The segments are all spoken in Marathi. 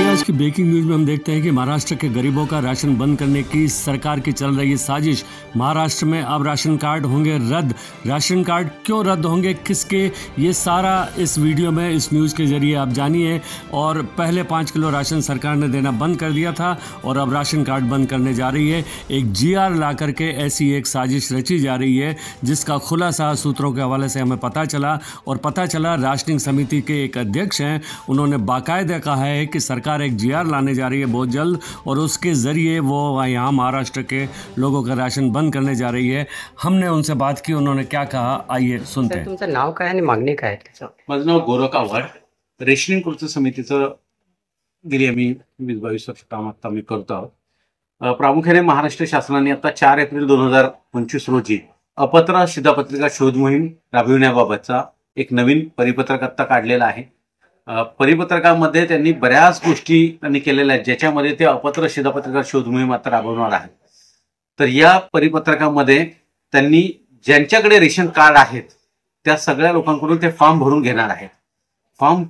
आज की ब्रेकिंग न्यूज में हम देखते हैं कि महाराष्ट्र के गरीबों का राशन बंद करने की सरकार की चल रही है साजिश। महाराष्ट्र में अब राशन कार्ड होंगे रद्द। राशन कार्ड क्यों रद्द होंगे, किसके, ये सारा इस वीडियो में, इस न्यूज़ के जरिए आप जानिए। और पहले 5 किलो राशन सरकार ने देना बंद कर दिया था और अब राशन कार्ड बंद करने जा रही है। एक GR ला करके ऐसी एक साजिश रची जा रही है जिसका खुलासा सूत्रों के हवाले से हमें पता चला। और पता चला राशनिंग समिति के एक अध्यक्ष हैं, उन्होंने बाकायदा कहा है कि सरकार एक GR लाने जा रही है बहुत जल्द और उसके ज़रिए वो यहाँ महाराष्ट्र के लोगों का राशन बंद करने जा रही है। हमने उनसे बात की, उन्होंने क्या कहा, आइए सुनते हैं। तुमचं नाव काय आणि मागणी काय आहे? माझं नाव गोरख आव्हाड, रेशनिंग कृती समितीचं गेली आम्ही 20-22 वर्ष काम आता आम्ही करतो आहोत। प्रामुख्याने महाराष्ट्र शासनाने आता 4 एप्रिल 2025 रोजी अपात्र शिधापत्रिका शोध मोहीम राबविण्याबाबतचा एक नवीन परिपत्रक आता काढलेला आहे। परिपत्रकामध्ये त्यांनी बऱ्याच गोष्टी त्यांनी केलेल्या आहेत ज्याच्यामध्ये ते अपात्र शिधापत्रिका शोध मोहीम आता राबवणार आहेत। तर या परिपत्रकामध्ये त्यांनी ज्यांच्याकडे रेशन कार्ड आहेत त्या सगळ्या लोकांकडून ते फॉर्म भरून घेणार आहेत। फॉर्म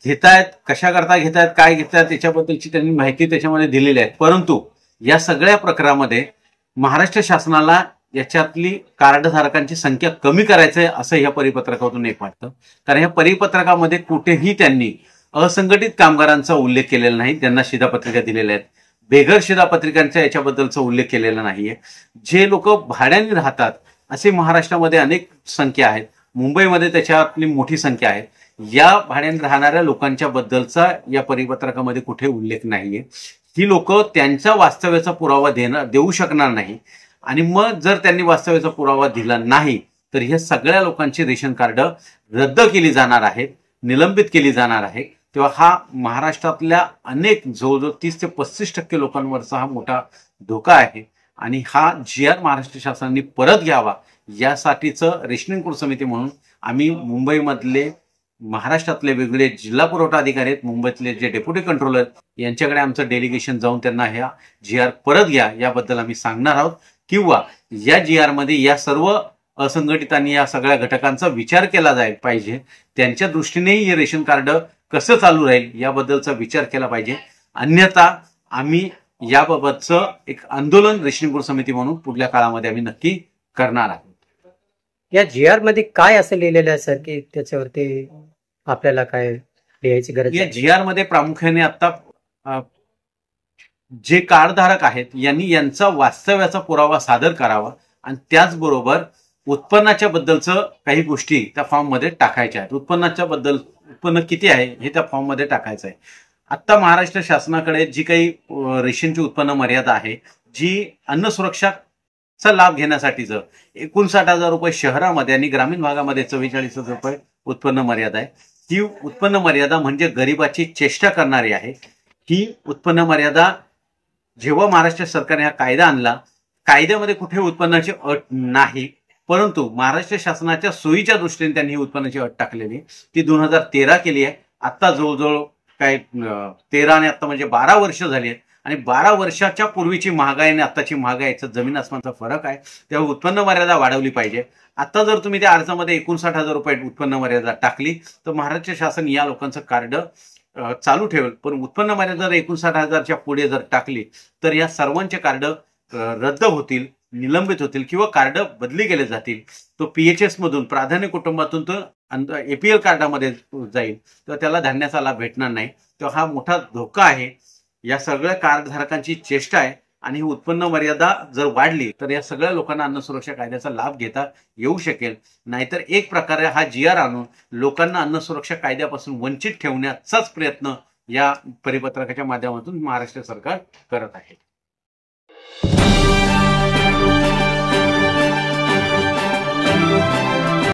घेतायत, कशा करता घेतायत, काय घेतायत याच्याबद्दलची त्यांनी माहिती त्याच्यामध्ये दिलेली आहे। परंतु या सगळ्या प्रकारामध्ये महाराष्ट्र शासनाला याच्यातली कार्डधारकांची संख्या कमी करायचं आहे असं या परिपत्रकातून एक वाटतं। कारण या परिपत्रकामध्ये कुठेही त्यांनी असंघटित कामगारांचा उल्लेख केलेला नाही, त्यांना शिधापत्रिका दिलेल्या आहेत। बेघर शिधापत्रिकांचा याच्याबद्दलचा उल्लेख केलेला नाहीये। जे लोक भाड्याने राहतात असे महाराष्ट्रामध्ये अनेक संख्या आहेत, मुंबईमध्ये त्याच्यातली मोठी संख्या आहे। या भाड्याने राहणाऱ्या लोकांच्या बद्दलचा या परिपत्रकामध्ये कुठे उल्लेख नाहीये। ही लोक त्यांचा वास्तव्याचा पुरावा देऊ शकणार नाही आणि मग जर त्यांनी वास्तव्याचा पुरावा दिला नाही तर हे सगळ्या लोकांची रेशन कार्ड रद्द केली जाणार आहेत, निलंबित केली जाणार आहे। तेव्हा हा महाराष्ट्रातल्या अनेक जवळजवळ 30 ते 35% लोकांवरचा हा मोठा धोका आहे आणि हा GR महाराष्ट्र शासनाने परत घ्यावा यासाठीचं रेशनिंग कृती समिती म्हणून आम्ही मुंबईमधले महाराष्ट्रातले वेगळे जिल्हा पुरवठा अधिकारी आहेत, मुंबईतले जे डेप्युटी कंट्रोलर यांच्याकडे आमचं डेलिगेशन जाऊन त्यांना ह्या GR परत घ्या याबद्दल आम्ही सांगणार आहोत किंवा या GR मध्ये या सर्व असंघटित आणि या सगळ्या घटकांचा विचार केला जाईल पाहिजे। त्यांच्या दृष्टीनेही हे रेशन कार्ड कसं चालू राहील याबद्दलचा विचार केला पाहिजे। अन्यथा आम्ही याबाबतचं एक आंदोलन रेशनिंग कृती समिती म्हणून पुढल्या काळामध्ये आम्ही नक्की करणार आहोत। या GR मध्ये काय असं लिहिलेलं आहे सर की त्याच्यावरती आपल्याला काय लिहायची गरज आहे? या GR मध्ये प्रामुख्याने आता जे कार्डधारक आहेत यांनी यांचा वास्तव्याचा पुरावा सादर करावा आणि त्याचबरोबर उत्पन्नाच्या बद्दलचं काही गोष्टी त्या फॉर्म मध्ये टाकायच्या आहेत। उत्पन्नाच्या बद्दल उत्पन्न किती आहे हे त्या फॉर्म मध्ये टाकायचं आहे। आता महाराष्ट्र शासनाकडे जी काही रेशनची उत्पन्न मर्यादा आहे, जी अन्न सुरक्षाचा लाभ घेण्यासाठीचं 59,000 रुपये शहरामध्ये आणि ग्रामीण भागामध्ये 44,000 रुपये उत्पन्न मर्यादा आहे। ही उत्पन्न मर्यादा म्हणजे गरिबाची चेष्टा करणारी आहे। ही उत्पन्न मर्यादा जेव्हा महाराष्ट्र सरकारने हा कायदा आणला, कायद्यामध्ये कुठे उत्पन्नाची अट नाही, परंतु महाराष्ट्र शासनाच्या सोयीच्या दृष्टीने त्यांनी ही उत्पन्नाची अट टाकलेली ती 2013 केली आहे। आता जवळजवळ काय 13 आणि आता म्हणजे 12 वर्ष झाली आहेत आणि 12 वर्षाच्या पूर्वीची महागाई आणि आताची महागाई याचा जमीन आसमानचा फरक आहे। तेव्हा उत्पन्न मर्यादा वाढवली पाहिजे। आता जर तुम्ही त्या अर्जामध्ये 59,000 रुपये उत्पन्न मर्यादा टाकली तर महाराष्ट्र शासन या लोकांचं कार्ड चालू ठेवेल, पण उत्पन्न मर्यादा जर 59,000च्या पुढे जर टाकली तर या सर्वांचे कार्ड रद्द होतील, निलंबित होतील किंवा कार्ड बदली केले जातील। तो PHS मधून प्राधान्य कुटुंबातून तो APL कार्डामध्ये जाईल तर त्याला धान्याचा लाभ भेटणार नाही। तेव्हा हा मोठा धोका आहे, या सगळ्या कार्डधारकांची चेष्टा आहे आणि ही उत्पन्न मर्यादा जर वाढली तर या सगळ्या लोकांना अन्न सुरक्षा कायद्याचा लाभ घेता येऊ शकेल। नाहीतर एक प्रकारे हा GR आणून लोकांना अन्न सुरक्षा कायद्यापासून वंचित ठेवण्याचाच प्रयत्न या परिपत्रकाच्या माध्यमातून महाराष्ट्र सरकार करत आहे।